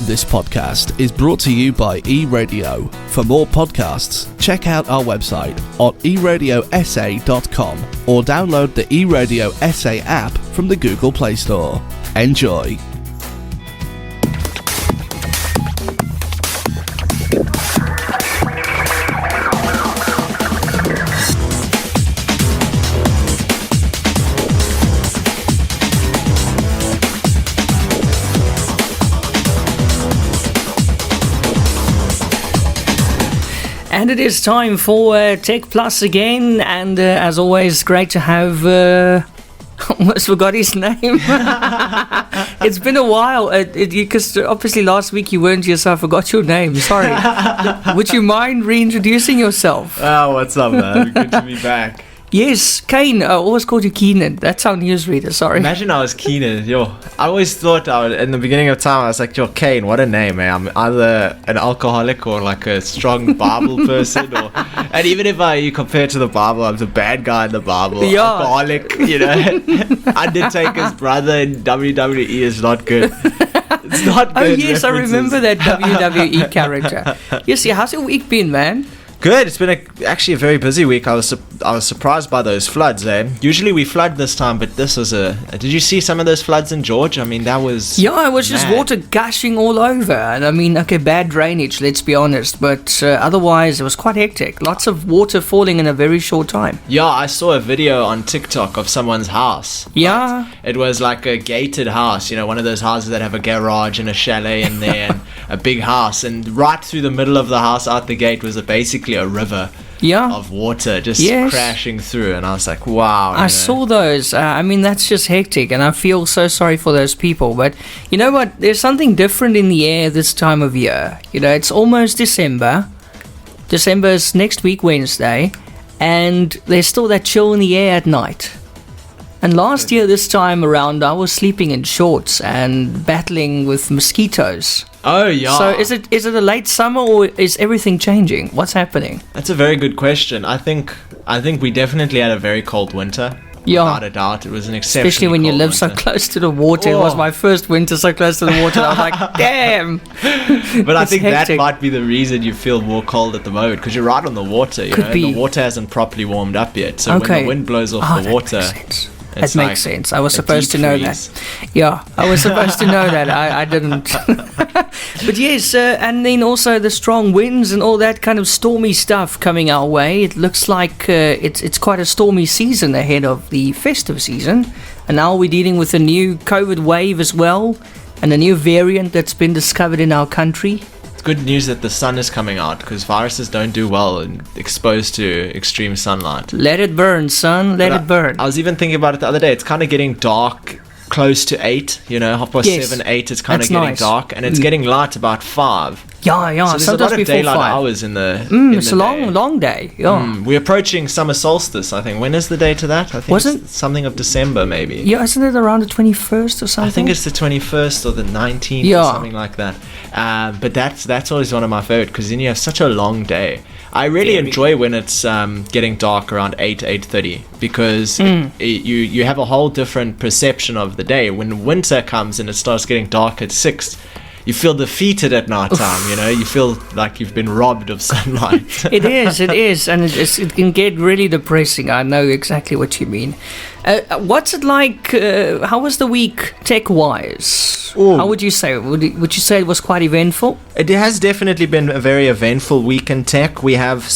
This podcast is brought to you by eRadio. For more podcasts, check out our website on eradiosa.com or download the eRadio SA app from the Google Play Store. Enjoy. And it is time for techPLUS again, and as always, great to have. Almost forgot his name. It's been a while, because obviously last week you weren't here, so I forgot your name. Sorry. Would you mind reintroducing yourself? Oh, what's up, man? Good to be back. Yes, Kaine. I always called you Keenan. That's our newsreader, sorry. Imagine I was Keenan. I always thought in the beginning of time, I was like, Kaine, what a name, man. I'm either an alcoholic or like a strong Bible person. And even if you compare to the Bible, I'm the bad guy in the Bible. Yeah. Alcoholic, Undertaker's brother in WWE is not good. It's not good. Oh, yes, references. I remember that WWE character. Yes, yeah, how's your week been, man? Good. It's been actually a very busy week. I was surprised by those floods. Usually we flood this time, but this was Did you see some of those floods in George? I mean, that was. Yeah, it was just water gushing all over, and I mean, okay, bad drainage. Let's be honest, but otherwise it was quite hectic. Lots of water falling in a very short time. Yeah, I saw a video on TikTok of someone's house. Yeah. It was like a gated house. One of those houses that have a garage and a chalet in there, and a big house, and right through the middle of the house, out the gate, was basically a river of water just crashing through, and I was like, wow. I saw those. I mean, that's just hectic, and I feel so sorry for those people. But you know what? There's something different in the air this time of year. It's almost December. December is next week, Wednesday, and there's still that chill in the air at night. And last year, this time around, I was sleeping in shorts and battling with mosquitoes. Oh, yeah. So is it a late summer, or is everything changing? What's happening? That's a very good question. I think we definitely had a very cold winter. Yeah. Without a doubt. It was an exceptionally Especially when you live winter. So close to the water. Oh. It was my first winter so close to the water. I was like, damn. But I think hectic. That might be the reason you feel more cold at the moment, because you're right on the water. The water hasn't properly warmed up yet. So when the wind blows off the water... That makes sense. I was supposed to know that. Yeah, I was supposed to know that. I didn't. But yes, and then also the strong winds and all that kind of stormy stuff coming our way. It looks like it's quite a stormy season ahead of the festive season. And now we're dealing with a new COVID wave as well, and a new variant that's been discovered in our country. Good news that the sun is coming out, because viruses don't do well and exposed to extreme sunlight. Let it burn, son. Let it burn. I was even thinking about it the other day. It's kind of getting dark close to 8, 7:30, 8. It's kind of getting dark, and it's getting light about 5. Yeah. So there's sometimes a lot of daylight 5. hours in the. It's a long day. Yeah. We're approaching summer solstice. I think. When is the day to that? I think it's something of December, maybe. Yeah, isn't it around the 21st or something? I think it's the 21st or the 19th or something like that. But that's always one of my favorite, because then you have such a long day. I really enjoy when it's getting dark around 8:30, because you have a whole different perception of the day. When winter comes and it starts getting dark at 6, you feel defeated at night time. You feel like you've been robbed of sunlight. It is, and it can get really depressing. I know exactly what you mean. What's it like? How was the week tech-wise? How would you say? Would you say it was quite eventful? It has definitely been a very eventful week in tech. We have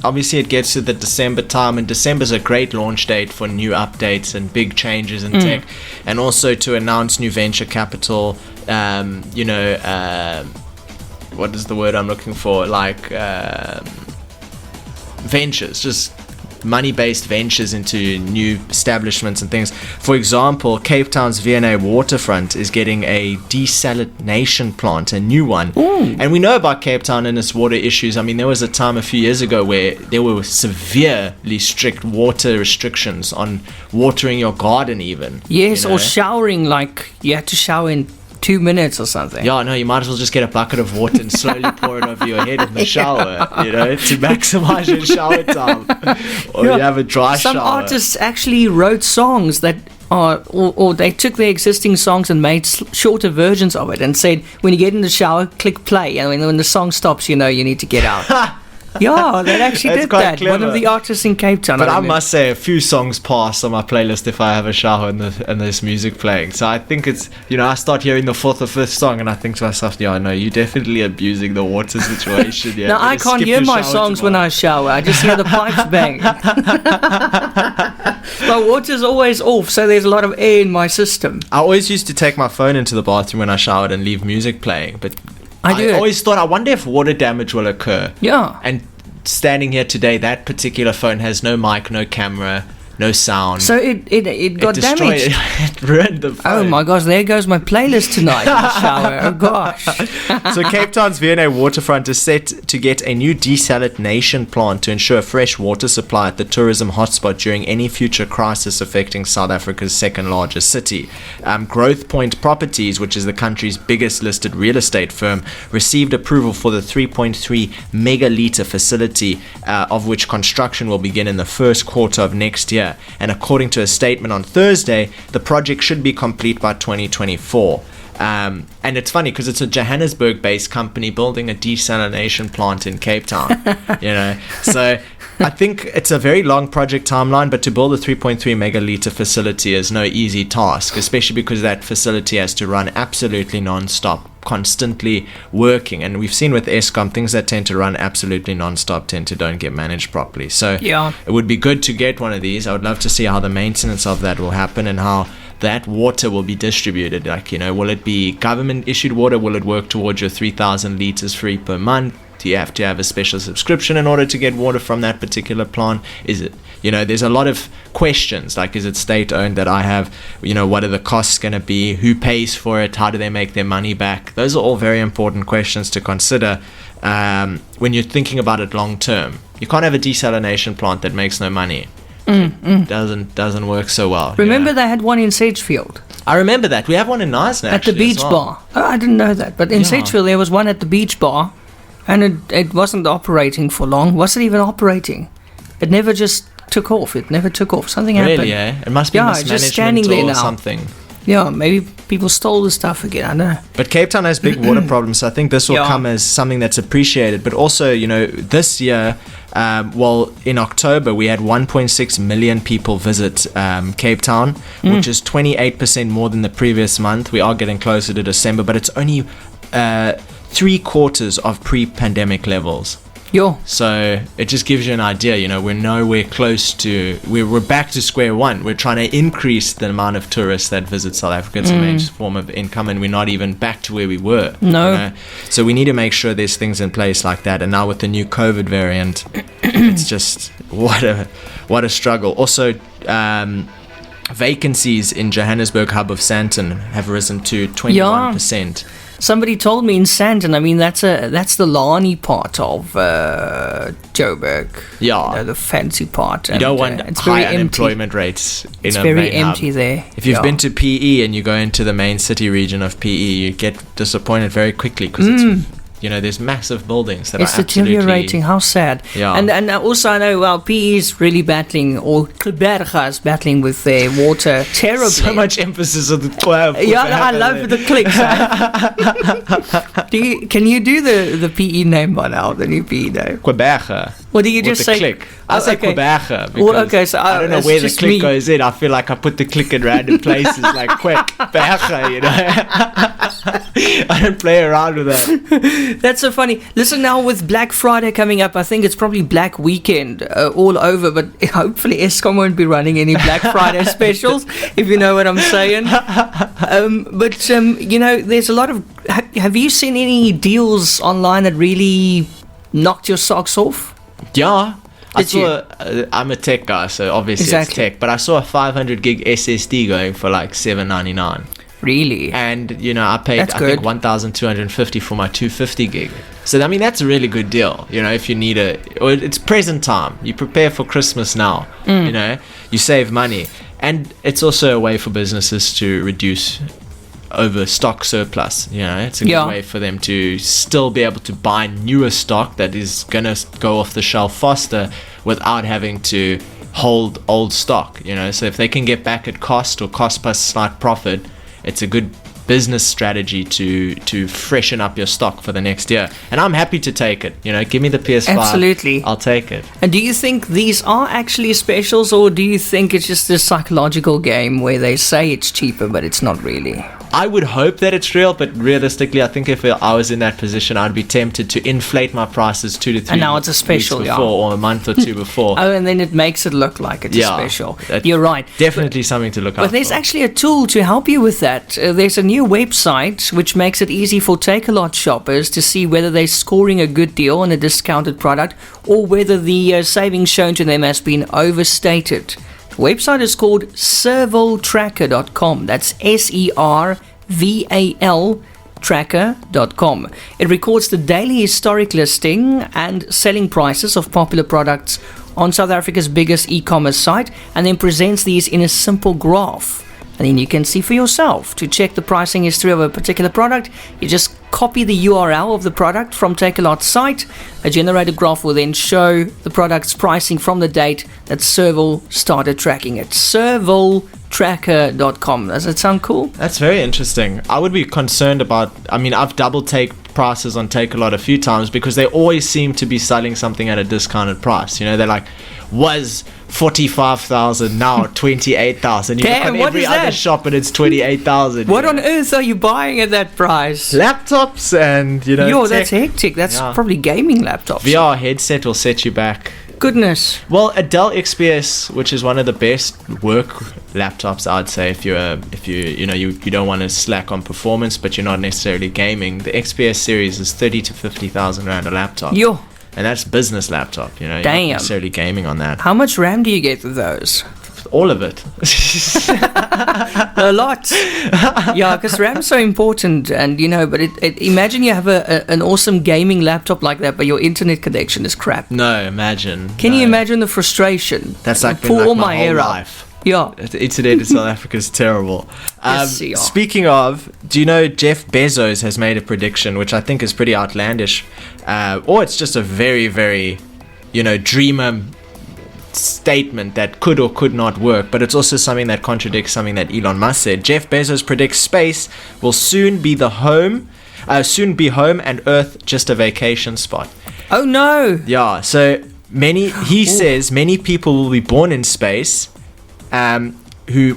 obviously it gets to the December time, and December's a great launch date for new updates and big changes in tech, and also to announce new venture capital. What is the word I'm looking for? Like ventures, just money-based ventures into new establishments and things. For example, Cape Town's V&A waterfront is getting a desalination plant, a new one. Ooh. And we know about Cape Town and its water issues. I mean, there was a time a few years ago where there were severely strict water restrictions on watering your garden even. Yes, or showering, like you had to shower in 2 minutes or something. Yeah, no, you might as well just get a bucket of water and slowly pour it over your head in the shower, to maximize your shower time. Or you have a dry shower. Some artists actually wrote songs that Or they took their existing songs and made shorter versions of it and said, when you get in the shower, click play, and when the song stops, you know you need to get out. Yeah, they actually did that. Clever. One of the artists in Cape Town. But I must say, a few songs pass on my playlist if I have a shower and there's music playing. So I think it's, I start hearing the fourth or fifth song and I think to myself, yeah, no, you're definitely abusing the water situation. Yeah, no, I can't hear my songs when I shower. I just hear the pipes bang. My water's always off, so there's a lot of air in my system. I always used to take my phone into the bathroom when I showered and leave music playing, but I always thought, I wonder if water damage will occur. Yeah. And standing here today, that particular phone has no mic, no camera, no sound. So it got damaged. It ruined the phone. Oh my gosh, there goes my playlist tonight in the shower. Oh gosh. So Cape Town's V&A waterfront is set to get a new desalination plant to ensure fresh water supply at the tourism hotspot during any future crisis affecting South Africa's second largest city. Growth Point Properties, which is the country's biggest listed real estate firm, received approval for the 3.3 megalitre facility, of which construction will begin in the first quarter of next year. And according to a statement on Thursday, the project should be complete by 2024. And it's funny because it's a Johannesburg-based company building a desalination plant in Cape Town. So I think it's a very long project timeline, but to build a 3.3 megalitre facility is no easy task, especially because that facility has to run absolutely non-stop, constantly working. And we've seen with Eskom, things that tend to run absolutely non-stop don't get managed properly. So it would be good to get one of these. I would love to see how the maintenance of that will happen and how that water will be distributed. Will it be government issued water? Will it work towards your 3,000 litres free per month? Do you have to have a special subscription in order to get water from that particular plant? Is it, there's a lot of questions, like, is it state owned that I have, what are the costs going to be? Who pays for it? How do they make their money back? Those are all very important questions to consider when you're thinking about it long term. You can't have a desalination plant that makes no money. Doesn't work so well. Remember they had one in Sagefield? I remember that. We have one in Knysna at the beach bar. Oh, I didn't know that, but in Sagefield there was one at the beach bar, and it wasn't operating for long. Was it even operating? It never just took off. Something happened. Really? Yeah. It must be mismanagement just standing there or now. Something. Yeah, maybe people stole the stuff again. I don't know. But Cape Town has big water problems, so I think this will come as something that's appreciated. But also, this year, in October, we had 1.6 million people visit Cape Town, which is 28% more than the previous month. We are getting closer to December, but it's only 3/4 of pre-pandemic levels. So it just gives you an idea, we're nowhere close to, we're back to square one. We're trying to increase the amount of tourists that visit South Africa. It's a major form of income, and we're not even back to where we were. No. So we need to make sure there's things in place like that. And now with the new COVID variant, it's just, what a struggle. Also, vacancies in Johannesburg hub of Sandton have risen to 21%. Somebody told me in Sandton, that's the Lani part of Joburg. Yeah. The fancy part. You don't want high unemployment rates in it's a very main empty hub. there. If you've been to PE and you go into the main city region of PE, you get disappointed very quickly because it's there's massive buildings that are absolutely... It's deteriorating. How sad. Yeah. And also I know, PE is really battling, or Kleberga is battling with their water terribly. So much emphasis on the 12. Yeah, I love the clicks. Can you do the PE name by now, the new PE name? Kleberga. Or do you just say... click? I say Kleberga because I don't know where the click goes in. I feel like I put the click in random places, like Kleberga, I don't play around with that. That's so funny. Listen, now with Black Friday coming up, I think it's probably Black Weekend all over, but hopefully Eskom won't be running any Black Friday specials, if you know what I'm saying. There's a lot of... Have you seen any deals online that really knocked your socks off? Yeah. I'm a tech guy, so obviously it's tech, but I saw a 500 gig SSD going for like $7.99. Really? And I paid I think 1,250 for my 250 gig. So that's a really good deal. If you need it's present time. You prepare for Christmas now. You save money, and it's also a way for businesses to reduce overstock surplus. It's a good way for them to still be able to buy newer stock that is gonna go off the shelf faster without having to hold old stock, so if they can get back at cost or cost plus slight profit, it's a good business strategy to freshen up your stock for the next year. And I'm happy to take it. Give me the PS5. Absolutely. I'll take it. And do you think these are actually specials, or do you think it's just a psychological game where they say it's cheaper but it's not really? I would hope that it's real, but realistically, I think if I was in that position, I'd be tempted to inflate my prices 2 to 3 and now it's a special, weeks before, or a month or two before. Oh, and then it makes it look like it's a special. You're right. Definitely something to look out for. But there's actually a tool to help you with that. There's a new website which makes it easy for TakeALot shoppers to see whether they're scoring a good deal on a discounted product or whether the savings shown to them has been overstated. The website is called servaltracker.com. That's SERVAL tracker.com. It records the daily historic listing and selling prices of popular products on South Africa's biggest e-commerce site, and then presents these in a simple graph. And then you can see for yourself. To check the pricing history of a particular product, you just copy the URL of the product from TakeALot's site. A generated graph will then show the product's pricing from the date that Serval started tracking it. servaltracker.com. Does it sound cool? That's very interesting. I would be concerned about, I've double take prices on TakeALot a few times because they always seem to be selling something at a discounted price. They're like, was 45,000, now 28,000. You look on every other shop and it's 28,000. What on earth are you buying at that price? Laptops and, that's hectic. That's probably gaming laptops. VR headset will set you back. Goodness. Well, a Dell XPS, which is one of the best work laptops, I'd say, if you don't want to slack on performance, but you're not necessarily gaming. The XPS series is 30 to 50,000 rand a laptop. Yo. And that's business laptop, You're not necessarily gaming on that. How much RAM do you get with those? All of it. A lot. Yeah, because RAM's so important, and but imagine you have an awesome gaming laptop like that, but your internet connection is crap. No, imagine. Can you imagine the frustration? That's like been like my whole life. Yeah. The internet in South Africa is terrible. Yes, speaking of, do you know Jeff Bezos has made a prediction, which I think is pretty outlandish, or it's just a very, very, dreamer statement that could or could not work, but it's also something that contradicts something that Elon Musk said. Jeff Bezos predicts space will soon be home and Earth just a vacation spot. Oh no! Yeah, so he says many people will be born in space,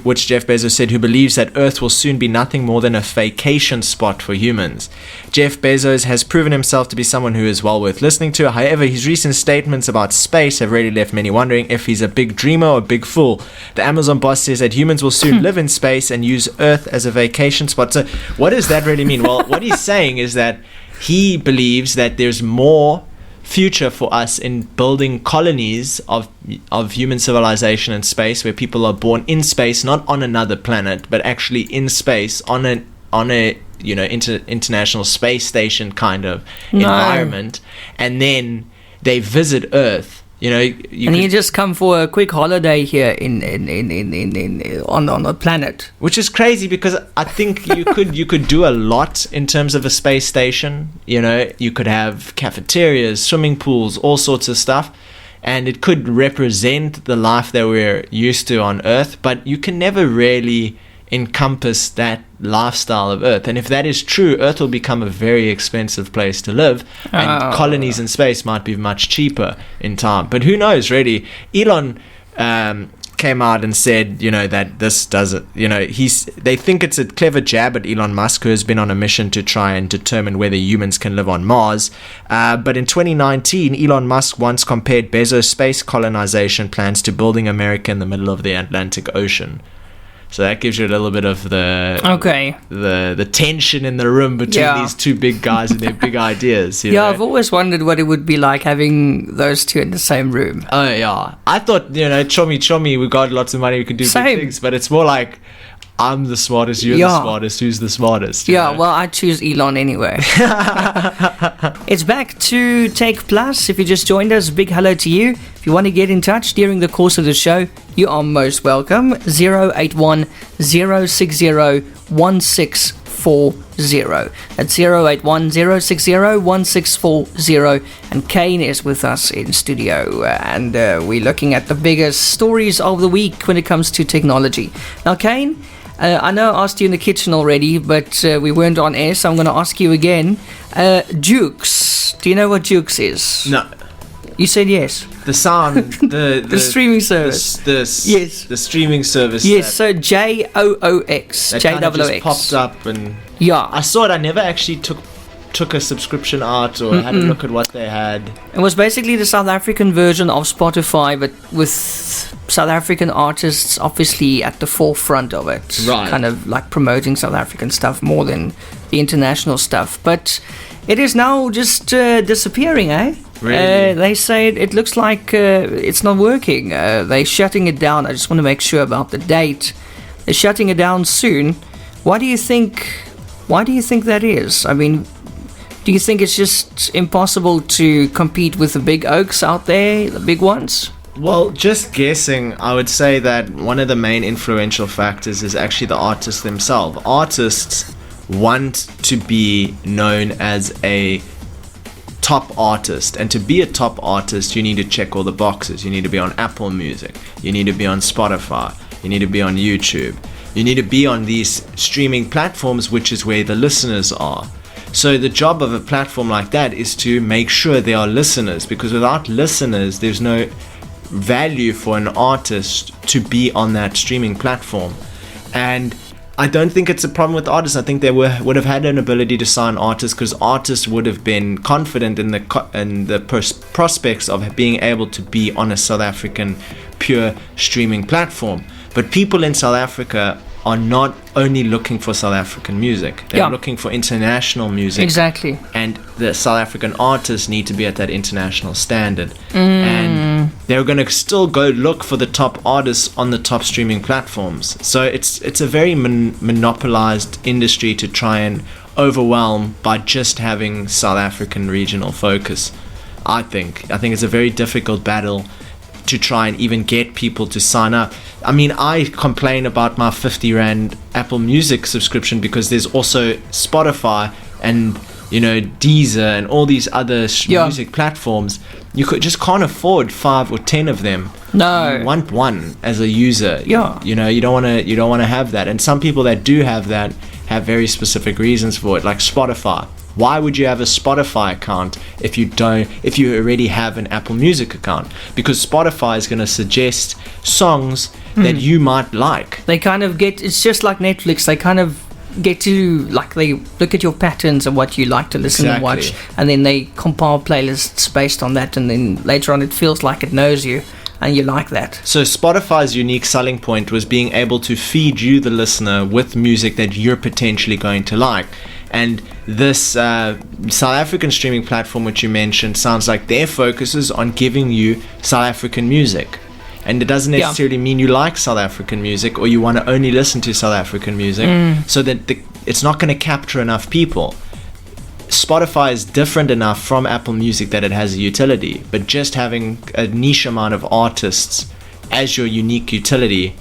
which Jeff Bezos said, who believes that Earth will soon be nothing more than a vacation spot for humans. Jeff Bezos has proven himself to be someone who is well worth listening to. However, his recent statements about space have really left many wondering if he's a big dreamer or a big fool. The Amazon boss says that humans will soon live in space and use Earth as a vacation spot. So what does that really mean? Well, what he's saying is that he believes that there's more future for us in building colonies of human civilization in space, where people are born in space, not on another planet, but actually in space on a international space station kind of environment, and then they visit Earth. You just come for a quick holiday here on the planet, which is crazy because I think you could do a lot in terms of a space station. You could have cafeterias, swimming pools, all sorts of stuff, and it could represent the life that we're used to on Earth. But you can never really encompass that lifestyle of Earth, and if that is true, Earth will become a very expensive place to live, and colonies in space might be much cheaper in time. But who knows, really? Elon came out and said, that this doesn't, they think it's a clever jab at Elon Musk, who has been on a mission to try and determine whether humans can live on Mars. But in 2019, Elon Musk once compared Bezos' space colonization plans to building America in the middle of the Atlantic Ocean. So that gives you a little bit of the tension in the room between these two big guys and their big ideas. I've always wondered what it would be like having those two in the same room. Oh yeah, I thought chommy, we got lots of money, we could do big things, but it's more like, I'm the smartest, you're the smartest, who's the smartest? Well, I choose Elon anyway. It's back to techPLUS. If you just joined us, big hello to you. If you want to get in touch during the course of the show, you are most welcome. 081 060 16 1640. That's 0810601640. And Kaine is with us in studio, and we're looking at the biggest stories of the week when it comes to technology. Now, Kaine, I know I asked you in the kitchen already, but we weren't on air, so I'm going to ask you again. Jukes. Do you know what Jukes is? No. You said yes. The sound, the streaming service. Yes. The streaming service. Yes. So JOOX. That kind of just popped up, and I saw it. I never actually took a subscription out or had a look at what they had. It was basically the South African version of Spotify, but with South African artists obviously at the forefront of it. Right. Kind of like promoting South African stuff more than the international stuff. But it is now just disappearing, eh? Really? They say it looks like it's not working. They're shutting it down. I just want to make sure about the date. They're shutting it down soon. Why do you think that is? I mean, do you think it's just impossible to compete with the big oaks out there, the big ones? Well, just guessing, I would say that one of the main influential factors is actually the artists themselves. Artists want to be known as a top artist, and to be a top artist you need to check all the boxes. You need to be on Apple Music, you need to be on Spotify, you need to be on YouTube, you need to be on these streaming platforms, which is where the listeners are. So the job of a platform like that is to make sure there are listeners, because without listeners there's no value for an artist to be on that streaming platform. And I don't think it's a problem with artists. I think they would have had an ability to sign artists, because artists would have been confident in the prospects of being able to be on a South African pure streaming platform. But people in South Africa are not only looking for South African music. They're looking for international music. Exactly. And the South African artists need to be at that international standard. And they're going to still go look for the top artists on the top streaming platforms. So it's a very monopolized industry to try and overwhelm by just having South African regional focus. I think it's a very difficult battle to try and even get people to sign up. I mean, I complain about my 50 Rand Apple Music subscription because there's also Spotify and, Deezer and all these other music platforms. You just can't afford 5 or 10 of them. No. You want one as a user. Yeah. You don't want to have that. And some people that do have that have very specific reasons for it, like Spotify. Why would you have a Spotify account if you already have an Apple Music account? Because Spotify is going to suggest songs that you might like. They kind of it's just like Netflix. They kind of get to, like, they look at your patterns and what you like to listen and watch, and then they compile playlists based on that, and then later on it feels like it knows you and you like that. So Spotify's unique selling point was being able to feed you, the listener, with music that you're potentially going to like. And this South African streaming platform, which you mentioned, sounds like their focus is on giving you South African music. And it doesn't necessarily mean you like South African music or you want to only listen to South African music, so that it's not going to capture enough people. Spotify is different enough from Apple Music that it has a utility, but just having a niche amount of artists as your unique utility,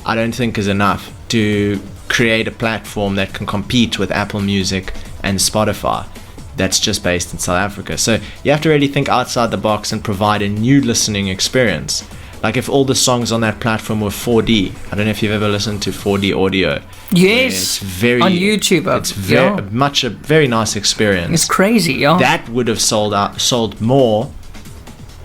I don't think is enough to create a platform that can compete with Apple Music and Spotify that's just based in South Africa. So you have to really think outside the box and provide a new listening experience. Like if all the songs on that platform were 4D, I don't know if you've ever listened to 4D audio. Yes, on YouTube. It's a very nice experience. It's crazy, yeah. That would have sold more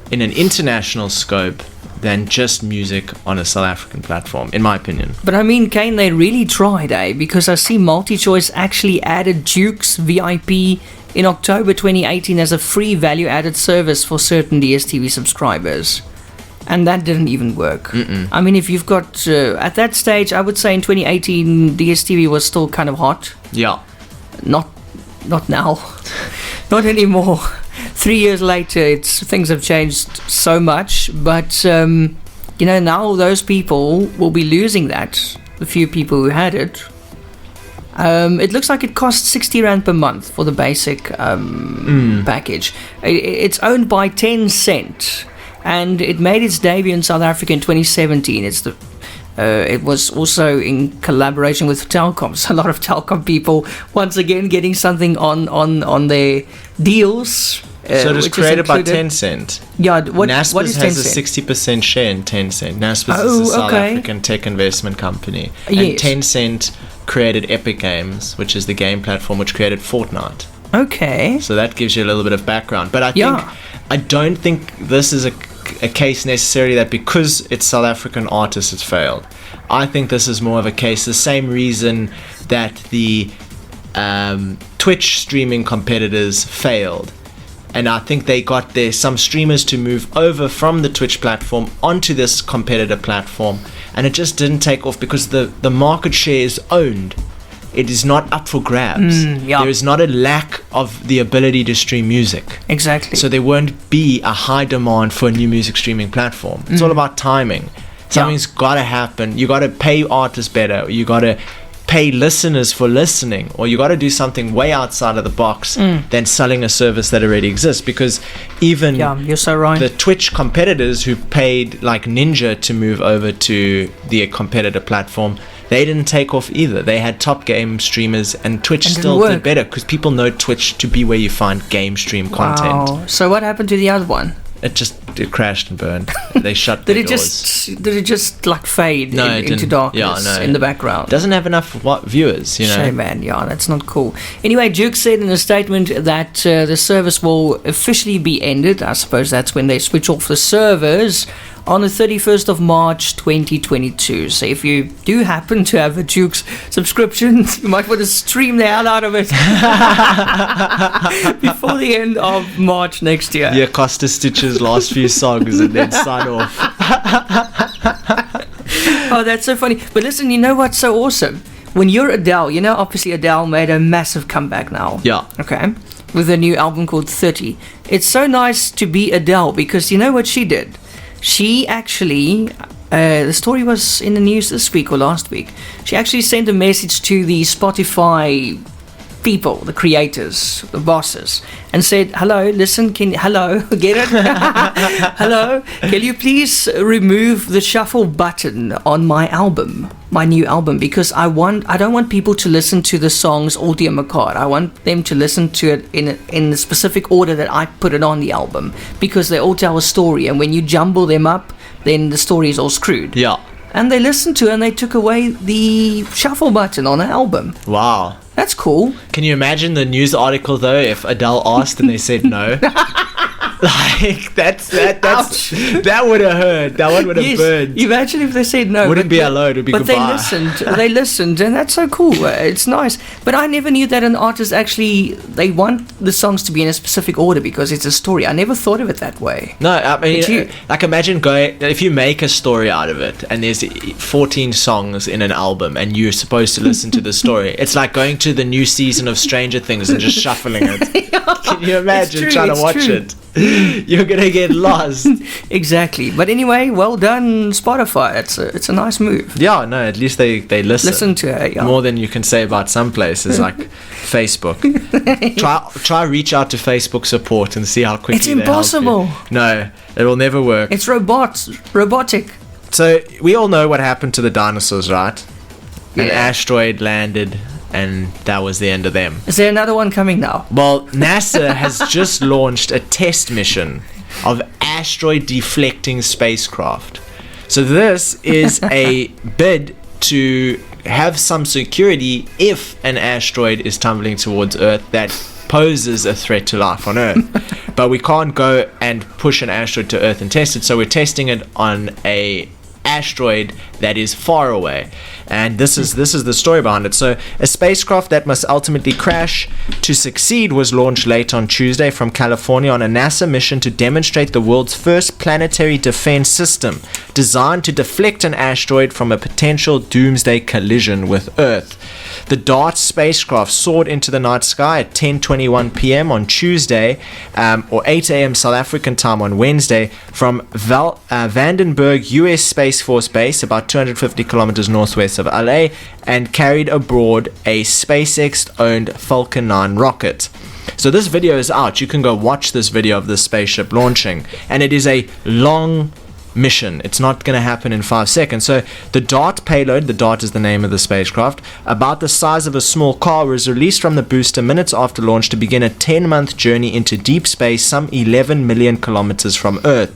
in an international scope than just music on a South African platform, in my opinion. But I mean, Kaine, they really tried, because I see MultiChoice actually added Jukes VIP in October 2018 as a free value-added service for certain DSTV subscribers. And that didn't even work. I mean, if you've got... at that stage, I would say in 2018, DSTV was still kind of hot. Yeah. Not now. Not anymore. 3 years later, things have changed so much. But, now those people will be losing that. The few people who had it. It looks like it costs 60 Rand per month for the basic package. It's owned by Tencent. And it made its debut in South Africa in 2017. It's It was also in collaboration with telecoms. A lot of telecom people, once again, getting something on their deals. So it was created by Tencent. Yeah, what is Naspers Tencent? has a 60% share in Tencent. Naspers is a South African tech investment company. And Tencent created Epic Games, which is the game platform which created Fortnite. Okay. So that gives you a little bit of background. But I don't think this is a case necessarily that because it's South African artists it's failed. I think this is more of a case, the same reason that the Twitch streaming competitors failed. And I think they got some streamers to move over from the Twitch platform onto this competitor platform, and it just didn't take off because the market share is owned. It is not up for grabs. There is not a lack of the ability to stream music. Exactly. So there won't be a high demand for a new music streaming platform. It's all about timing. Something's got to happen. You got to pay artists better. You got to pay listeners for listening, or you got to do something way outside of the box than selling a service that already exists. Because even you're so right. The Twitch competitors who paid like Ninja to move over to the competitor platform, they didn't take off either. They had top game streamers, and Twitch still did better because people know Twitch to be where you find game stream content. So what happened to the other one? It crashed and burned. They shut the doors. Did it just like fade into darkness in the background? Doesn't have enough viewers, you know. Shame, man. Yeah, that's not cool. Anyway, Duke said in a statement that the service will officially be ended. I suppose that's when they switch off the servers on the 31st of March 2022. So if you do happen to have a Duke's subscription, you might want to stream the hell out of it before the end of March next year. Yeah, Costa Stitch's last few songs and then sign off. Oh, that's so funny. But listen, you know what's so awesome? When you're Adele, obviously Adele made a massive comeback now. Yeah. Okay. With a new album called 30. It's so nice to be Adele because you know what she did? She actually, the story was in the news this week or last week. She actually sent a message to the Spotify people, the creators, the bosses, and said, hello, listen, hello, get it? Hello, can you please remove the shuffle button on my album, my new album, because I don't want people to listen to the songs audio card. I want them to listen to it in the specific order that I put it on the album, because they all tell a story, and when you jumble them up, then the story is all screwed. Yeah. And they listened to it, and they took away the shuffle button on the album. Wow. That's cool. Can you imagine the news article though if Adele asked and they said no? Like that would have hurt. That one would have burned. Imagine if they said no. Wouldn't be alone. It would be goodbye. But they listened, and that's so cool. It's nice. But I never knew that an artist actually they want the songs to be in a specific order because it's a story. I never thought of it that way. No, I mean, like imagine if you make a story out of it, and there's 14 songs in an album, and you're supposed to listen to the story. It's like going to the new season of Stranger Things and just shuffling it. Can you imagine trying to watch it? You're gonna get lost. Exactly. But anyway, well done, Spotify. It's a nice move. Yeah, no, at least they listen to her. Yeah. More than you can say about some places like Facebook. Try reach out to Facebook support and see how quickly it's impossible. They help you. No, it will never work. It's robotic. So we all know what happened to the dinosaurs, right? An asteroid landed, and that was the end of them. Is there another one coming now? Well, NASA has just launched a test mission of asteroid deflecting spacecraft. So this is a bid to have some security if an asteroid is tumbling towards Earth that poses a threat to life on Earth. But we can't go and push an asteroid to Earth and test it, so we're testing it on a asteroid that is far away. And this is the story behind it. So a spacecraft that must ultimately crash to succeed was launched late on Tuesday from California on a NASA mission to demonstrate the world's first planetary defense system designed to deflect an asteroid from a potential doomsday collision with Earth. The DART spacecraft soared into the night sky at 10:21 p.m. on Tuesday, or 8 a.m. South African time on Wednesday, from Vandenberg U.S. Space Force Base, about 250 kilometers northwest of LA, and carried aboard a SpaceX-owned Falcon 9 rocket. So this video is out. You can go watch this video of this spaceship launching, and it is a long mission. It's not going to happen in 5 seconds. So the DART payload, the DART is the name of the spacecraft, about the size of a small car, was released from the booster minutes after launch to begin a 10-month journey into deep space, some 11 million kilometers from Earth.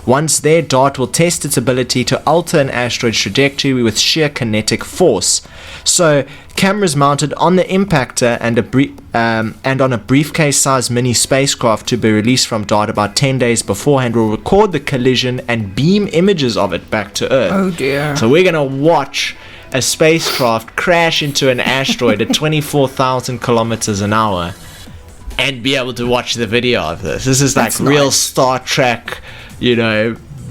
Once there, DART will test its ability to alter an asteroid's trajectory with sheer kinetic force. So cameras mounted on the impactor and on a briefcase-sized mini spacecraft to be released from DART about 10 days beforehand will record the collision and beam images of it back to Earth. Oh dear. So we're going to watch a spacecraft crash into an asteroid at 24,000 kilometers an hour and be able to watch the video of this. This is like That's real nice. Star Trek,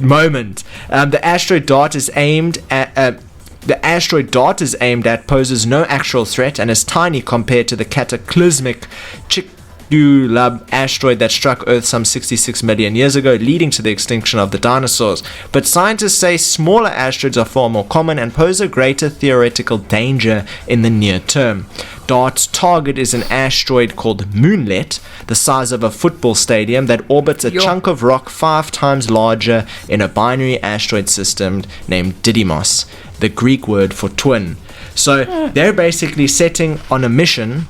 moment. The asteroid DART is aimed at... The asteroid DART is aimed at poses no actual threat and is tiny compared to the cataclysmic Chicxulub asteroid that struck Earth some 66 million years ago, leading to the extinction of the dinosaurs. But scientists say smaller asteroids are far more common and pose a greater theoretical danger in the near term. DART's target is an asteroid called Moonlet, the size of a football stadium, that orbits a chunk of rock 5 times larger in a binary asteroid system named Didymos, the Greek word for twin. So they're basically setting on a mission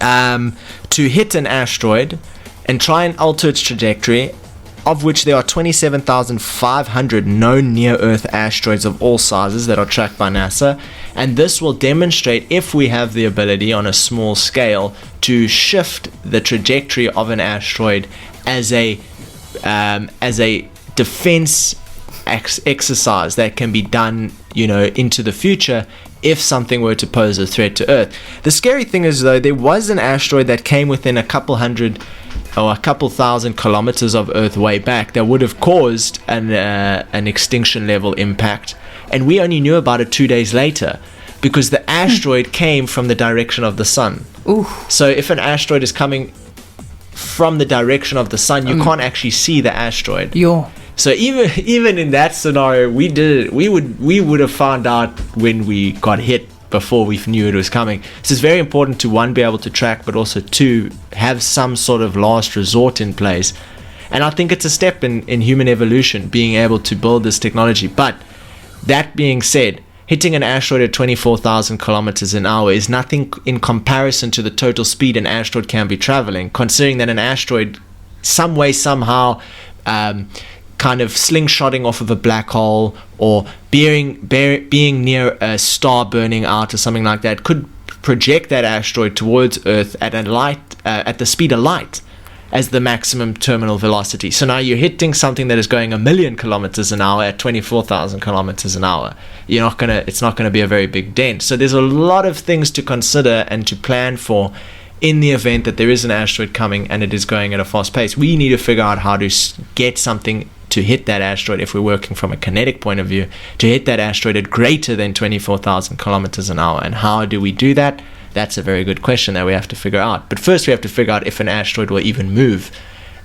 to hit an asteroid and try and alter its trajectory, of which there are 27,500 known near-Earth asteroids of all sizes that are tracked by NASA, and this will demonstrate if we have the ability on a small scale to shift the trajectory of an asteroid as a defense exercise that can be done, into the future if something were to pose a threat to Earth. The scary thing is, though, there was an asteroid that came within a couple thousand kilometers of Earth way back that would have caused an extinction level impact, and we only knew about it 2 days later because the asteroid came from the direction of the sun. Ooh. So if an asteroid is coming from the direction of the sun, you can't actually see the asteroid. So even in that scenario, we would have found out when we got hit before we knew it was coming. So it's very important to, one, be able to track, but also two, have some sort of last resort in place. And I think it's a step in human evolution, being able to build this technology. But that being said, hitting an asteroid at 24,000 kilometers an hour is nothing in comparison to the total speed an asteroid can be traveling, considering that an asteroid some way, somehow, kind of slingshotting off of a black hole or being near a star burning out or something like that could project that asteroid towards Earth at the speed of light as the maximum terminal velocity. So now you're hitting something that is going 1,000,000 kilometers an hour at 24,000 kilometers an hour. It's not gonna be a very big dent. So there's a lot of things to consider and to plan for in the event that there is an asteroid coming and it is going at a fast pace. We need to figure out how to get something to hit that asteroid, if we're working from a kinetic point of view, to hit that asteroid at greater than 24,000 kilometers an hour. And how do we do that? That's a very good question that we have to figure out. But first we have to figure out if an asteroid will even move.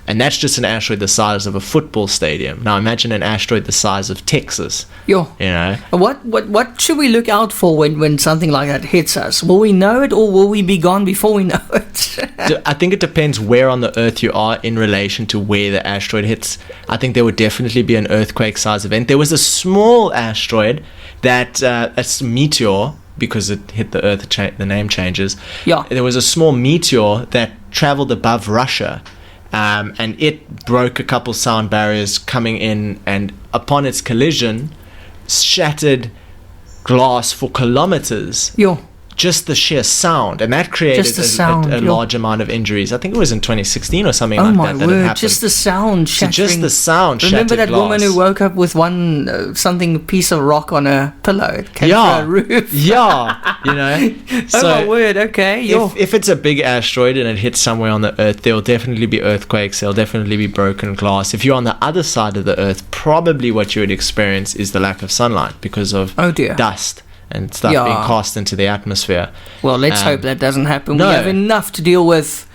And that's just an asteroid the size of a football stadium. Now imagine an asteroid the size of Texas. What should we look out for when something like that hits us? Will we know it, or will we be gone before we know it? I think it depends where on the Earth you are in relation to where the asteroid hits. I think there would definitely be an earthquake size event. There was a small asteroid that it's a meteor, because it hit the Earth, the name changes. There was a small meteor that traveled above Russia. And it broke a couple sound barriers coming in, and upon its collision, shattered glass for kilometers. Just the sheer sound, and that created a large amount of injuries. I think it was in 2016 or something like that. Oh my word! Just the sound shattering. So just the sound. Remember that glass. Woman who woke up with one piece of rock on her pillow? It came through her roof. So oh my word! Okay. If it's a big asteroid and it hits somewhere on the Earth, there will definitely be earthquakes. There'll definitely be broken glass. If you're on the other side of the Earth, probably what you would experience is the lack of sunlight because of dust and stuff being cast into the atmosphere. Well, let's hope that doesn't happen. We have enough to deal with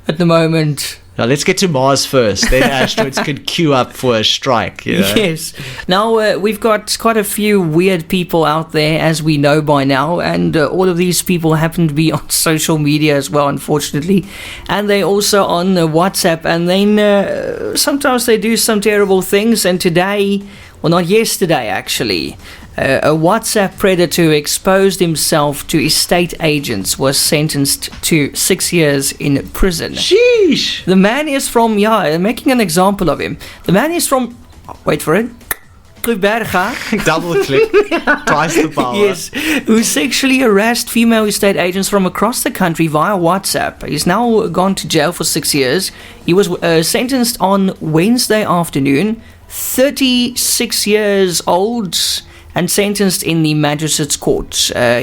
at the moment. Now let's get to Mars first. Then asteroids could queue up for a strike. Yes. Now we've got quite a few weird people out there, as we know by now, and all of these people happen to be on social media as well, unfortunately, and they also on WhatsApp, and then sometimes they do some terrible things. And today, well, not yesterday actually, a WhatsApp predator who exposed himself to estate agents was sentenced to 6 years in prison. Sheesh! The man is from, making an example of him. The man is from, wait for it, Double click, twice the power. Yes, who sexually harassed female estate agents from across the country via WhatsApp. He's now gone to jail for 6 years. He was sentenced on Wednesday afternoon, 36 years old, and sentenced in the magistrate's court.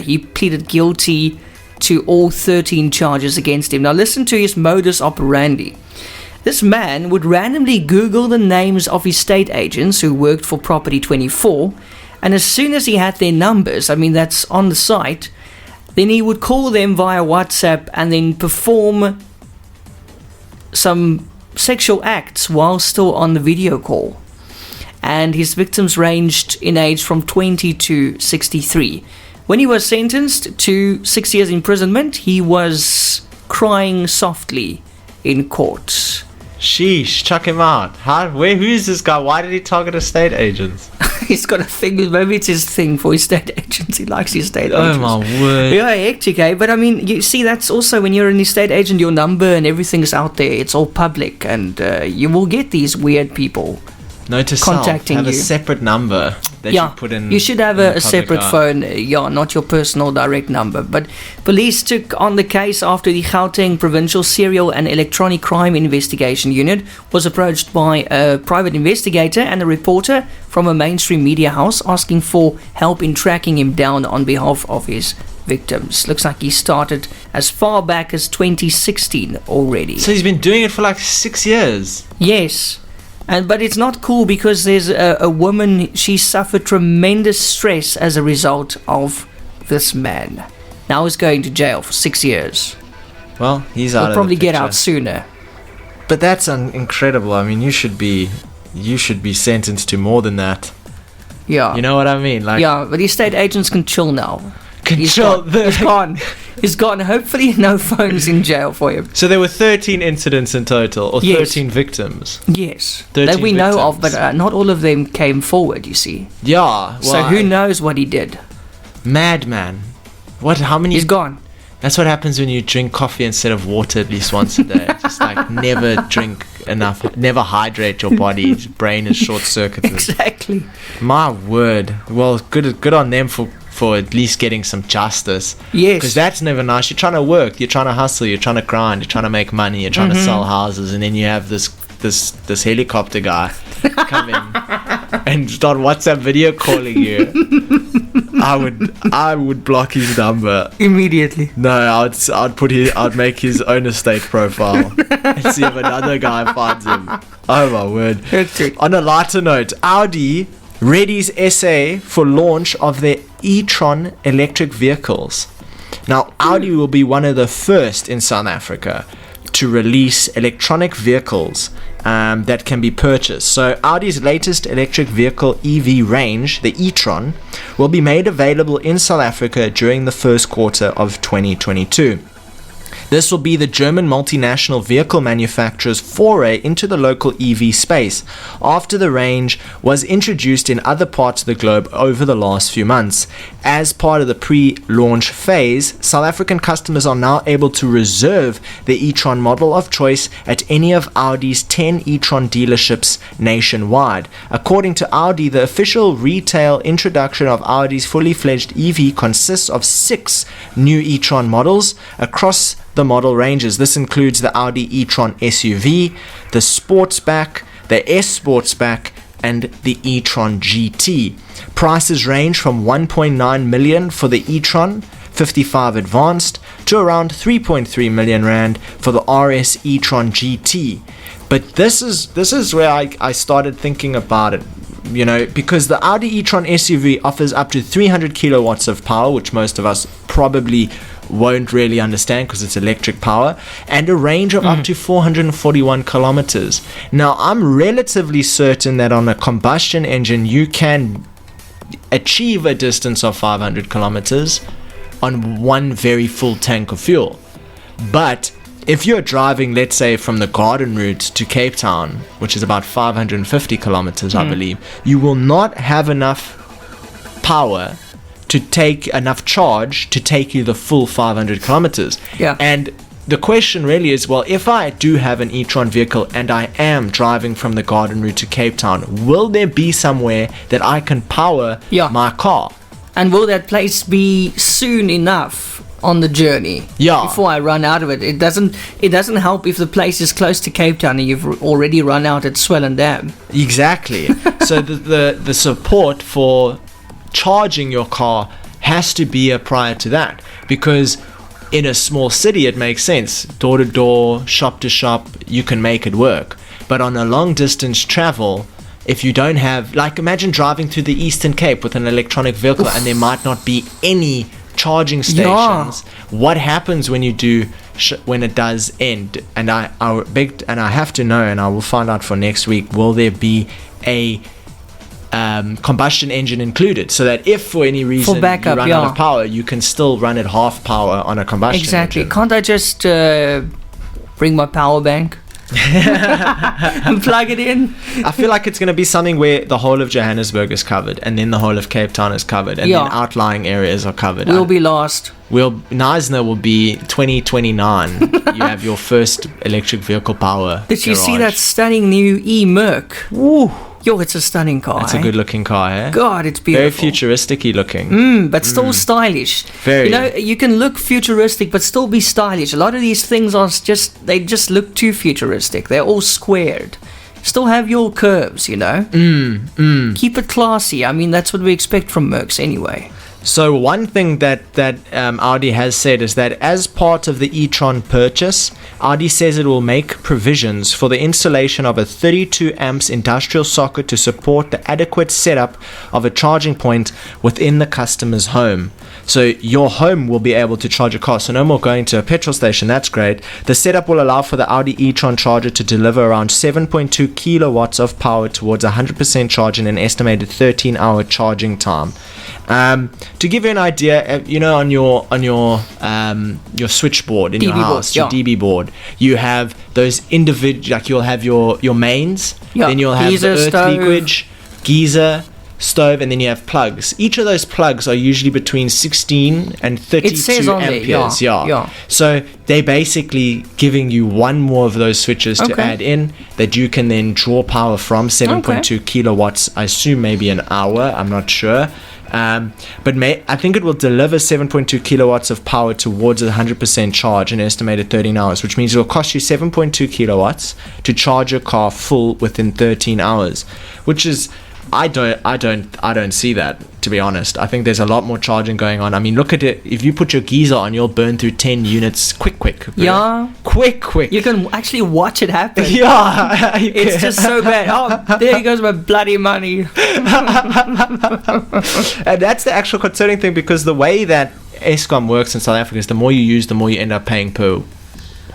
He pleaded guilty to all 13 charges against him. Now listen to his modus operandi. This man would randomly Google the names of estate agents who worked for Property 24, and as soon as he had their numbers, that's on the site, then he would call them via WhatsApp and then perform some sexual acts while still on the video call. And his victims ranged in age from 20 to 63. When he was sentenced to 6 years imprisonment, he was crying softly in court. Sheesh, chuck him out. Who is this guy? Why did he target estate agents? He's got a thing, maybe it's his thing for estate agents. He likes estate agents. Oh my word. Yeah, hectic, eh? But you see, that's also when you're an estate agent, your number and everything's out there. It's all public, and you will get these weird people Note to contacting self, have you. a separate number that you put in. You should have a separate phone, not your personal direct number. But police took on the case after the Gauteng Provincial Serial and Electronic Crime Investigation Unit was approached by a private investigator and a reporter from a mainstream media house asking for help in tracking him down on behalf of his victims. Looks like he started as far back as 2016 already. So he's been doing it for like 6 years. Yes. But it's not cool because there's a woman, she suffered tremendous stress as a result of this man. Now he's going to jail for 6 years. Well, he's out of the picture. He'll probably get out sooner. But that's incredible. You should be sentenced to more than that. Yeah. You know what I mean? Yeah, but the estate agents can chill now. He's gone. Hopefully no phones in jail for him. So there were 13 incidents in total, or 13 victims? Yes. That we know of, but not all of them came forward, you see. Yeah. Well, so who knows what he did? Madman. How many? He's gone. That's what happens when you drink coffee instead of water at least once a day. Just never drink enough, never hydrate your body. Your brain is short-circuited. Exactly. My word. Well, good on them for at least getting some justice. Yes. Because that's never nice. You're trying to work, you're trying to hustle, you're trying to grind, you're trying to make money, you're trying to sell houses, and then you have this helicopter guy come in and start WhatsApp video calling you. I would block his number immediately. No, I'd make his own estate profile and see if another guy finds him. Oh my word. Hectic. On a lighter note, Audi readies SA for launch of their e-tron electric vehicles. Now, Audi will be one of the first in South Africa to release electronic vehicles that can be purchased. So Audi's latest electric vehicle EV range, the e-tron, will be made available in South Africa during the first quarter of 2022. This will be the German multinational vehicle manufacturer's foray into the local EV space after the range was introduced in other parts of the globe over the last few months. As part of the pre-launch phase, South African customers are now able to reserve the e-tron model of choice at any of Audi's 10 e-tron dealerships nationwide. According to Audi, the official retail introduction of Audi's fully fledged EV consists of 6 new e-tron models across the model ranges. This includes the Audi e-tron SUV, the Sportsback, the S Sportsback, and the e-tron GT. Prices range from 1.9 million for the e-tron 55 Advanced to around 3.3 million rand for the RS e-tron GT. But this is where I started thinking about it, because the Audi e-tron SUV offers up to 300 kilowatts of power, which most of us probably won't really understand because it's electric power, and a range of up to 441 kilometers. Now, I'm relatively certain that on a combustion engine you can achieve a distance of 500 kilometers on one very full tank of fuel. But if you're driving, let's say, from the Garden Route to Cape Town, which is about 550 kilometers, I believe, you will not have enough power to take enough charge to take you the full 500 kilometers. Yeah. And the question really is, well, if I do have an e-tron vehicle and I am driving from the Garden Route to Cape Town, will there be somewhere that I can power my car? And will that place be soon enough on the journey before I run out of it? It doesn't help if the place is close to Cape Town and you've already run out at Swellendam. Exactly. So the support for charging your car has to be prior to that, because in a small city it makes sense, door to door, shop to shop, you can make it work. But on a long distance travel, if you don't have, like, imagine driving to the Eastern Cape with an electronic vehicle and there might not be any charging stations. What happens when you do when it does end? And I have to know, and I will find out for next week, will there be a combustion engine included, so that if for any reason backup, you run out of power, you can still run at half power on a combustion engine. Can't I just bring my power bank and plug it in? I feel like it's going to be something where the whole of Johannesburg is covered, and then the whole of Cape Town is covered, and then outlying areas are covered. We'll be last. Knysna will be 2029. You have your first electric vehicle power. Did you see that stunning new E-Merc? Woo! Yo, it's a stunning car. It's a good looking car, eh? God, it's beautiful. Very futuristic-y looking. But still stylish. Very. You know, you can look futuristic but still be stylish. A lot of these things are they just look too futuristic. They're all squared. Still have your curves, you know? Keep it classy. I mean, that's what we expect from Mercs anyway. So one thing that Audi has said is that as part of the e-tron purchase, Audi says it will make provisions for the installation of a 32 amps industrial socket to support the adequate setup of a charging point within the customer's home. So your home will be able to charge a car. So no more going to a petrol station. That's great. The setup will allow for the Audi e-tron charger to deliver around 7.2 kilowatts of power towards 100% charge in an estimated 13-hour charging time. To give you an idea, you know, on your switchboard in DB your house, board, your DB board, you have those individual, like you'll have your mains, then you'll have geyser, the earth stove, leakage, geyser, stove, and then you have plugs. Each of those plugs are usually between 16 and 32 amperes. So they're basically giving you one more of those switches to add in that you can then draw power from, 7.2 kilowatts, I assume maybe an hour, I'm not sure. But I think it will deliver 7.2 kilowatts of power towards a 100% charge in an estimated 13 hours, which means it will cost you 7.2 kilowatts to charge your car full within 13 hours, which is, I don't see that, to be honest. I think there's a lot more charging going on. I mean, look at it. If you put your geyser on, you'll burn through 10 units quick. Yeah. Quick. You can actually watch it happen. Yeah. It's just so bad. Oh, there goes my bloody money. And that's the actual concerning thing, because the way that Eskom works in South Africa is the more you use, the more you end up paying per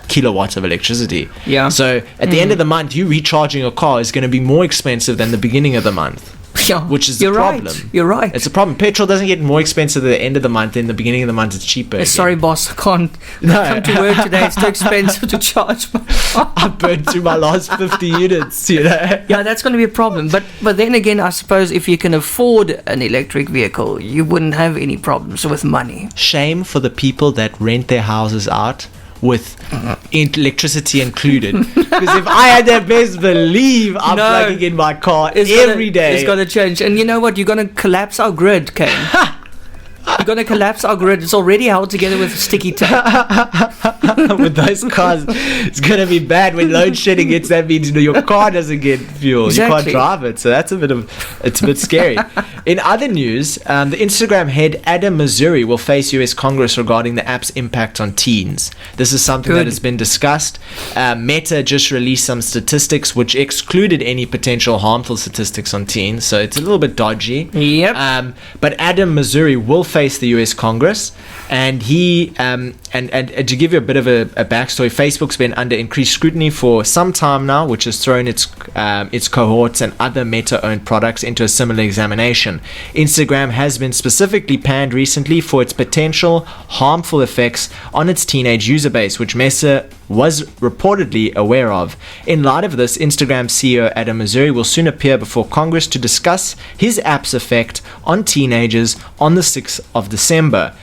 kilowatts of electricity. Yeah. So at the end of the month, you recharging your car is going to be more expensive than the beginning of the month. Yeah. Which is the problem. Right. You're right. It's a problem. Petrol doesn't get more expensive at the end of the month. In the beginning of the month, it's cheaper. Sorry, boss. I can't come to work today. It's too expensive to charge my car. I burned through my last 50 units, you know. Yeah, that's going to be a problem. But then again, I suppose if you can afford an electric vehicle, you wouldn't have any problems with money. Shame for the people that rent their houses out with electricity included, because if I had that, best believe I'm plugging in my car every day. It's going to change. And you know what, you're going to collapse our grid, Kaine. You're going to collapse our grid. It's already held together with sticky tape. With those cars, it's going to be bad. When load shedding hits, that means your car doesn't get fuel. Exactly. You can't drive it. So that's it's a bit scary. In other news, the Instagram head Adam Missouri will face US Congress regarding the app's impact on teens. This is something that has been discussed. Meta just released some statistics which excluded any potential harmful statistics on teens. So it's a little bit dodgy. Yep. But Adam Missouri will face the US Congress, and he and to give you a bit of a backstory, Facebook's been under increased scrutiny for some time now, which has thrown its cohorts and other Meta-owned products into a similar examination. Instagram has been specifically panned recently for its potential harmful effects on its teenage user base, which Meta was reportedly aware of. In light of this, Instagram CEO Adam Mosseri will soon appear before Congress to discuss his app's effect on teenagers on the 6th of December.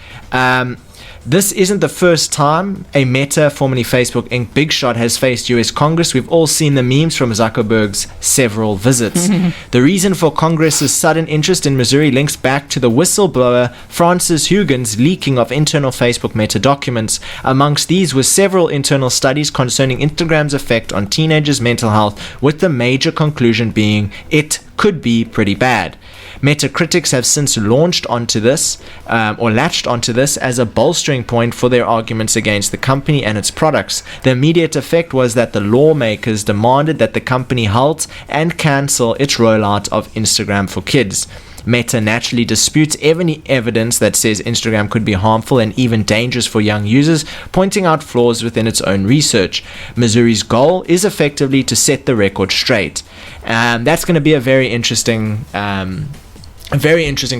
This isn't the first time a Meta, formerly Facebook Inc. big shot has faced US Congress. We've all seen the memes from Zuckerberg's several visits. The reason for Congress's sudden interest in Missouri links back to the whistleblower Francis Hugin's leaking of internal Facebook Meta documents. Amongst these were several internal studies concerning Instagram's effect on teenagers' mental health, with the major conclusion being it could be pretty bad. Meta critics have since latched onto this as a bolstering point for their arguments against the company and its products. The immediate effect was that the lawmakers demanded that the company halt and cancel its rollout of Instagram for Kids. Meta naturally disputes any evidence that says Instagram could be harmful and even dangerous for young users, pointing out flaws within its own research. Missouri's goal is effectively to set the record straight. That's going to be a very interesting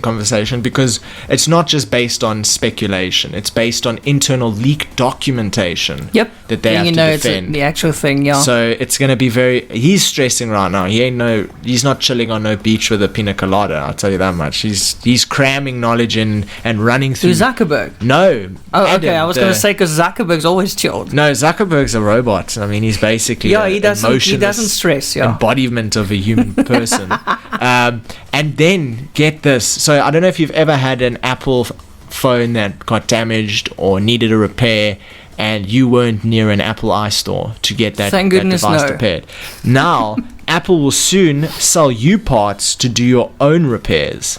conversation, because it's not just based on speculation, it's based on internal leaked documentation that they have to defend. It's the actual thing. So it's going to be he's stressing right now. He's not chilling on no beach with a pina colada, I'll tell you that much. He's cramming knowledge in and running through. Zuckerberg? No. Oh, Adam, okay, I was going to say, because Zuckerberg's always chilled. No, Zuckerberg's a robot. I mean, he's basically he doesn't stress. Embodiment of a human person. And then, get this. So I don't know if you've ever had an Apple phone that got damaged or needed a repair, and you weren't near an Apple iStore to get that device repaired. Now, Apple will soon sell you parts to do your own repairs.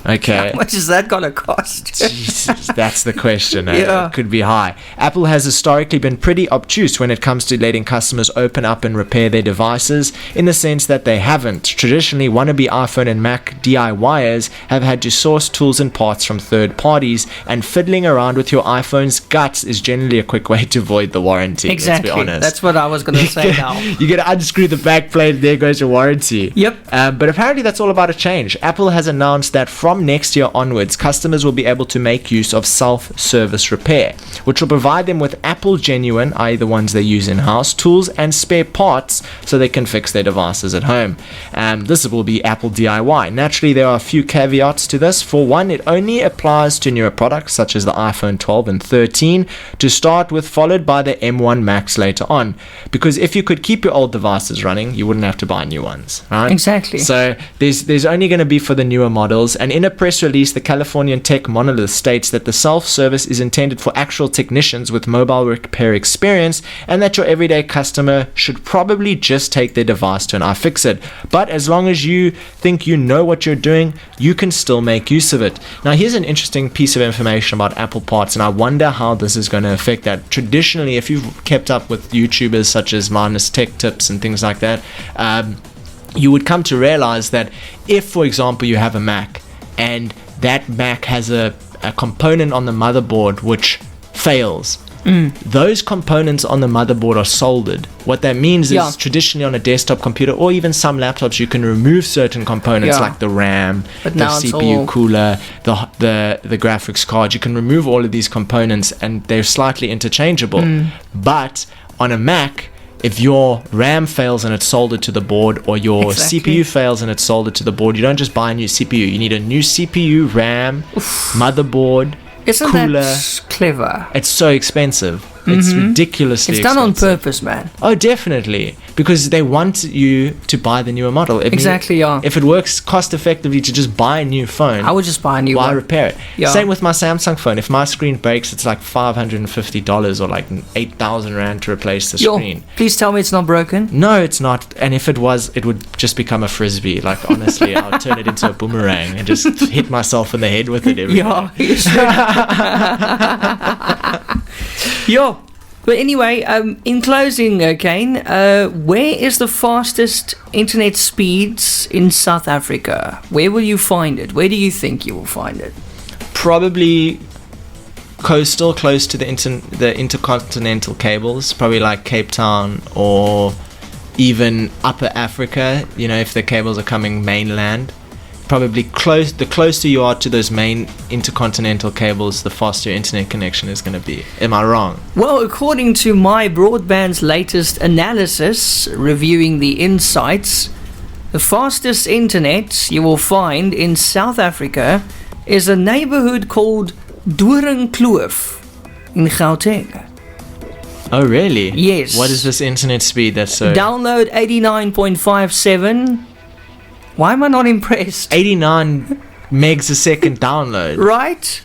Okay. How much is that going to cost? Jesus, that's the question. It could be high. Apple has historically been pretty obtuse when it comes to letting customers open up and repair their devices, in the sense that they haven't. Traditionally, wannabe iPhone and Mac DIYers have had to source tools and parts from third parties, and fiddling around with your iPhone's guts is generally a quick way to void the warranty. Exactly. Let's be honest. That's what I was going to say now. You get to unscrew the back plate, there goes your warranty. Yep. But apparently that's all about to change. Apple has announced that from next year onwards, customers will be able to make use of self-service repair, which will provide them with Apple Genuine, i.e. the ones they use in-house, tools and spare parts so they can fix their devices at home. This will be Apple DIY. Naturally, there are a few caveats to this. For one, it only applies to newer products such as the iPhone 12 and 13 to start with, followed by the M1 Max later on, because if you could keep your old devices running, you wouldn't have to buy new ones, right? Exactly. So there's only going to be for the newer models, and in a press release, the Californian tech monolith states that the self-service is intended for actual technicians with mobile repair experience, and that your everyday customer should probably just take their device to an iFixit. But as long as you think you know what you're doing, you can still make use of it. Now, here's an interesting piece of information about Apple parts, and I wonder how this is going to affect that. Traditionally, if you've kept up with YouTubers such as Minus Tech Tips and things like that, you would come to realize that if, for example, you have a Mac, and that Mac has a component on the motherboard which fails, those components on the motherboard are soldered. What that means is, traditionally on a desktop computer or even some laptops, you can remove certain components like the RAM, the CPU cooler, the graphics card. You can remove all of these components and they're slightly interchangeable. But on a Mac, if your RAM fails and it's soldered to the board, or your CPU fails and it's soldered to the board, you don't just buy a new CPU. You need a new CPU, RAM, motherboard, cooler. That clever? It's so expensive. It's ridiculously expensive. It's done on purpose, man. Oh, definitely. Because they want you to buy the newer model. If it works cost effectively to just buy a new phone, I would just buy a new one. Why repair it? Same with my Samsung phone. If my screen breaks, it's like $550 or like 8,000 Rand to replace the screen. Please tell me it's not broken. No, it's not. And if it was, it would just become a frisbee. Like, honestly, I would turn it into a boomerang and just hit myself in the head with it every day. But anyway, in closing, Kaine, where is the fastest internet speeds in South Africa? Where will you find it? Where do you think you will find it? Probably coastal, close to the intercontinental cables, probably like Cape Town or even Upper Africa, if the cables are coming mainland. probably the closer you are to those main intercontinental cables, the faster your internet connection is going to be. Am I wrong? Well, according to My Broadband's latest analysis, reviewing the insights, the fastest internet you will find in South Africa is a neighborhood called Doringkloof in Gauteng. Oh, really? Yes. What is this internet speed that's so... Download 89.57. Why am I not impressed? 89 megs a second download. Right?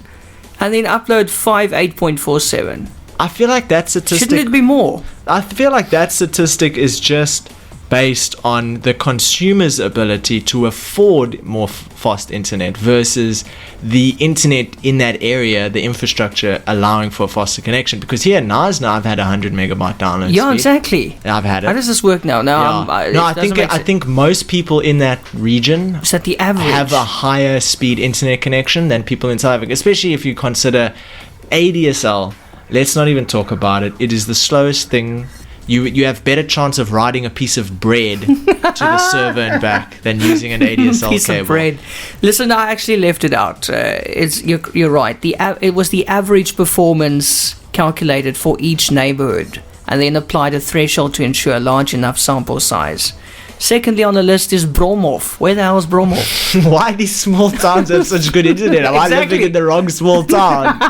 And then upload 58.47. I feel like that statistic... Shouldn't it be more? I feel like that statistic is just based on the consumer's ability to afford more fast internet versus the internet in that area, the infrastructure allowing for a faster connection. Because here in Nas now I've had 100 megabyte download Yeah, speed. Exactly. I've had it. How does this work now? I think most people in that region is that the average? Have a higher speed internet connection than people in South Africa, especially if you consider ADSL. Let's not even talk about it. It is the slowest thing. You have better chance of riding a piece of bread to the server and back than using an ADSL piece cable. Of bread. Listen, I actually left it out. You're right. It was the average performance calculated for each neighborhood, and then applied a threshold to ensure a large enough sample size. Secondly on the list is Bromhof. Where the hell is Bromhof? Why these small towns have such good internet? Am I living in the wrong small town?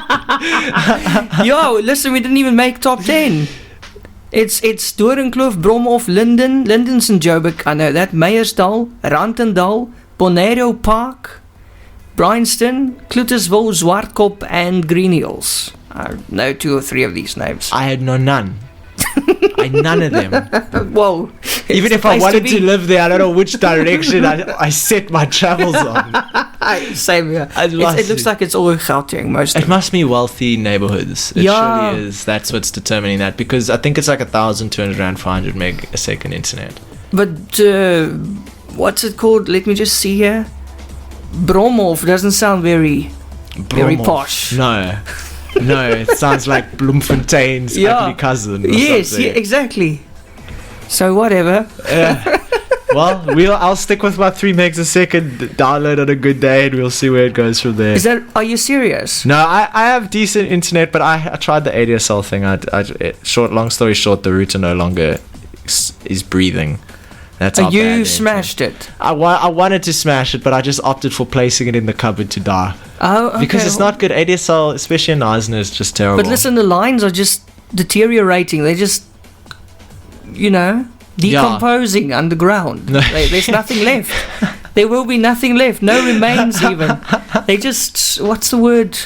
Yo, listen, we didn't even make top 10. It's Doringkloof, Bromhof, Linden, Linden's in Joburg, I know that, Meyersdal, Rantendal, Bonaire Park, Bryanston, Cluttersville, Zwartkop, and Green Hills. I know 2 or 3 of these names. I had none. None of them. Whoa. Even if I wanted to live there, I don't know which direction I set my travels on. Same here. It looks like it's all in Gauteng, most of it. It must be wealthy neighborhoods. It surely is. That's what's determining that. Because I think it's like 1,200 rand for 100 meg a second internet. But what's it called? Let me just see here. Bromhof doesn't sound very posh. No, it sounds like Bloemfontein's ugly cousin or something. Yeah, exactly. So whatever. Well, I'll stick with my 3 megs a second download on a good day, and we'll see where it goes from there. Are you serious? No, I have decent internet, but I tried the ADSL thing. Long story short, the router no longer is breathing. That's how bad you smashed it. I wanted to smash it, but I just opted for placing it in the cupboard to die. Oh, okay. Because it's not good. ADSL, especially in Eisner, is just terrible. But listen, the lines are just deteriorating. They're just, decomposing underground. There's nothing left. There will be nothing left. No remains even. They just, what's the word?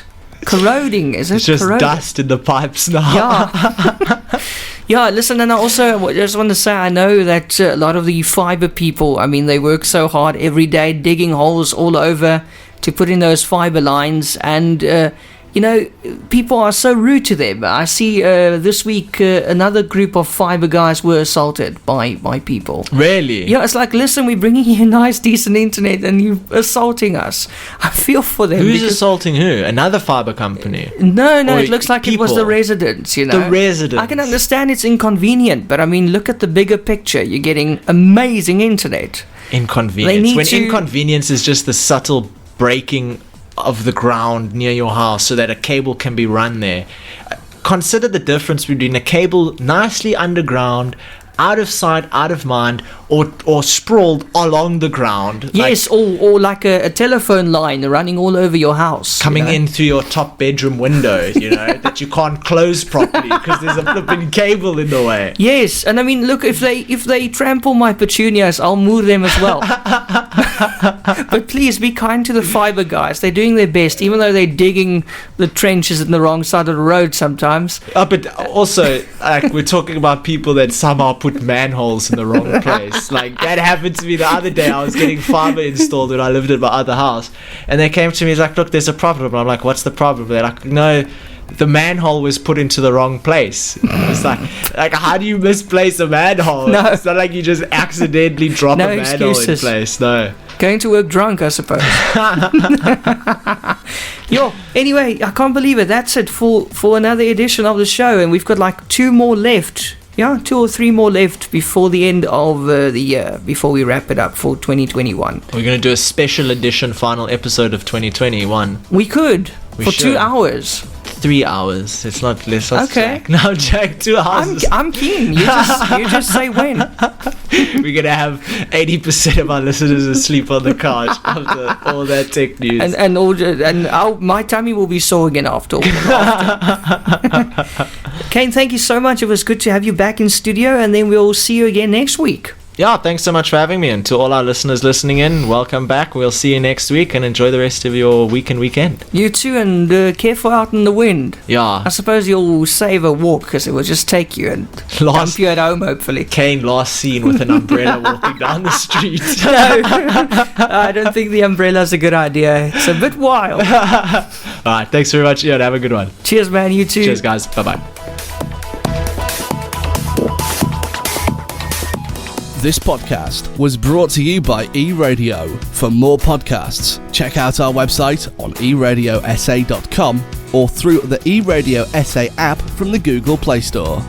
Corroding. Is it? It's just corroding? Dust in the pipes now. Yeah. Yeah, listen, and I also just want to say, I know that a lot of the fiber people, I mean, they work so hard every day digging holes all over to put in those fiber lines, and people are so rude to them. I see this week another group of fiber guys were assaulted by people. Really? Yeah, it's like, listen, we're bringing you nice, decent internet and you're assaulting us. I feel for them. Who's assaulting who? Another fiber company? No, it looks like people. It was the residents, The residents. I can understand it's inconvenient, but I mean, look at the bigger picture. You're getting amazing internet. Inconvenience. Inconvenience is just the subtle breaking of the ground near your house so that a cable can be run there. Consider the difference between a cable nicely underground, out of sight, out of mind, or sprawled along the ground. Yes, or like a telephone line running all over your house. Coming in through your top bedroom window, that you can't close properly because there's a flipping cable in the way. Yes, and I mean, look, if they trample my petunias, I'll moor them as well. But please be kind to the fiber guys. They're doing their best, even though they're digging the trenches in the wrong side of the road sometimes. But also, we're talking about people that somehow put manholes in the wrong place. Like, that happened to me the other day. I was getting fiber installed when I lived in my other house, and they came to me, like, look, there's a problem. And I'm like, what's the problem? They're like, no, the manhole was put into the wrong place. It's like how do you misplace a manhole? No. It's not like you just accidentally drop a manhole in place. No. Going to work drunk, I suppose. Anyway, I can't believe it. That's it for another edition of the show, and we've got like 2 more left 2 or 3 more left before the end of the year, before we wrap it up for 2021. We're going to do a special edition final episode of 2021. We could. For 2 hours. 3 hours. It's not less. Okay. Jack. No, Jack, 2 hours. I'm keen. You just say when. We're going to have 80% of our listeners asleep on the couch after all that tech news. And my tummy will be sore again after all the laughter. Kaine, thank you so much. It was good to have you back in studio, and then we'll see you again next week. Yeah, thanks so much for having me. And to all our listeners listening in, welcome back. We'll see you next week, and enjoy the rest of your week and weekend. You too, and careful out in the wind. Yeah. I suppose you'll save a walk, because it will just take you and dump you at home, hopefully. Kaine last seen with an umbrella walking down the street. No, I don't think the umbrella's a good idea. It's a bit wild. All right, thanks very much, Eon. Have a good one. Cheers, man. You too. Cheers, guys. Bye-bye. This podcast was brought to you by eRadio. For more podcasts, check out our website on eradiosa.com or through the eRadio SA app from the Google Play Store.